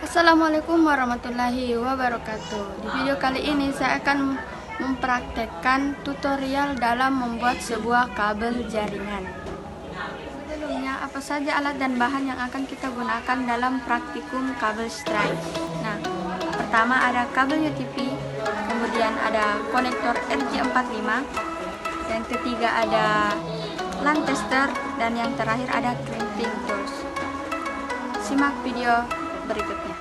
Assalamualaikum warahmatullahi wabarakatuh. Di video kali ini saya akan mempraktekkan tutorial dalam membuat sebuah kabel jaringan. Sebelumnya, apa saja alat dan bahan yang akan kita gunakan dalam praktikum kabel strike? Nah, pertama ada kabel UTP, kemudian ada konektor RJ45, yang ketiga ada LAN tester, dan yang terakhir ada crimping tools. Simak video berikutnya.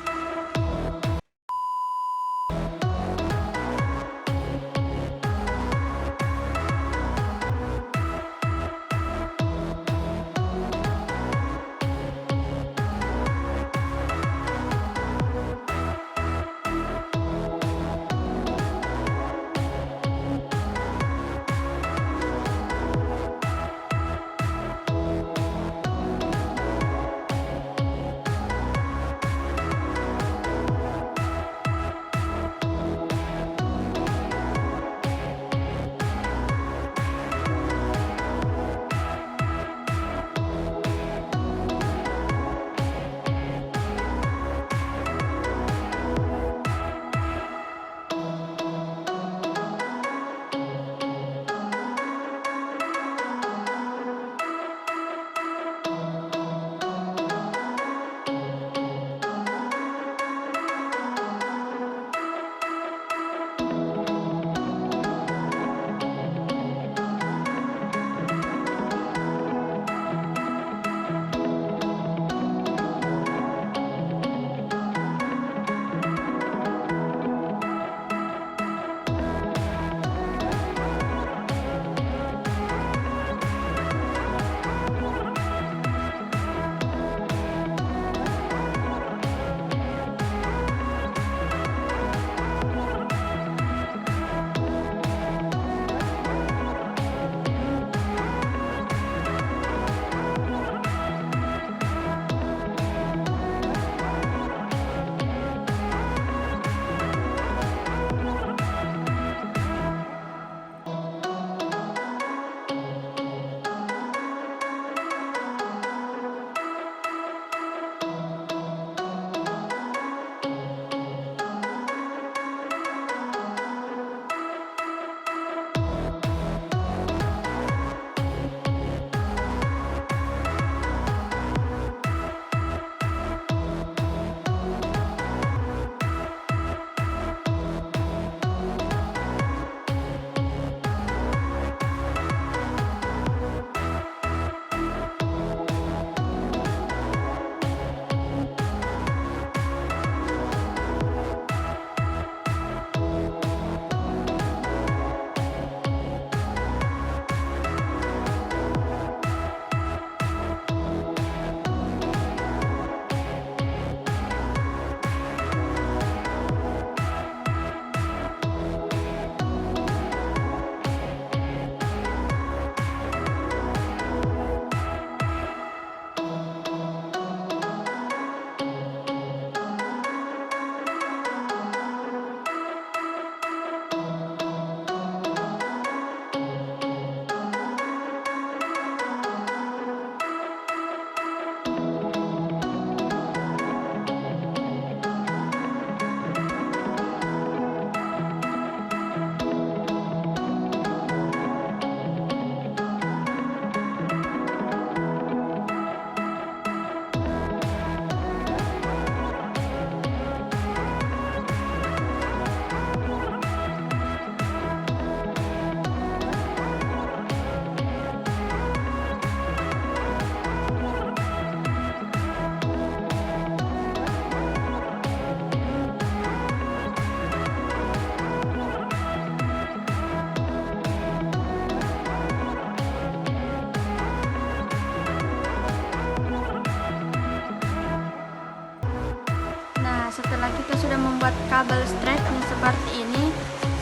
Setelah kita sudah membuat kabel strike seperti ini,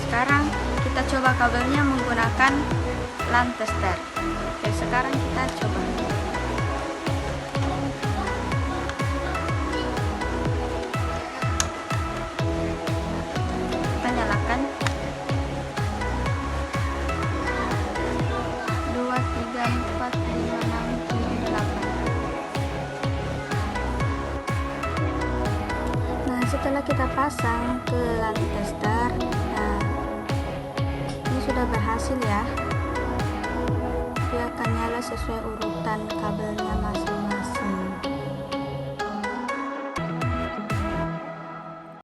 sekarang kita coba kabelnya menggunakan LAN tester. Oke, sekarang kita coba. Kita nyalakan. 2, 3, 4, 5, 6, 7, 8. Setelah kita pasang ke line tester, nah ini sudah berhasil ya. Dia akan nyala sesuai urutan kabelnya masing-masing.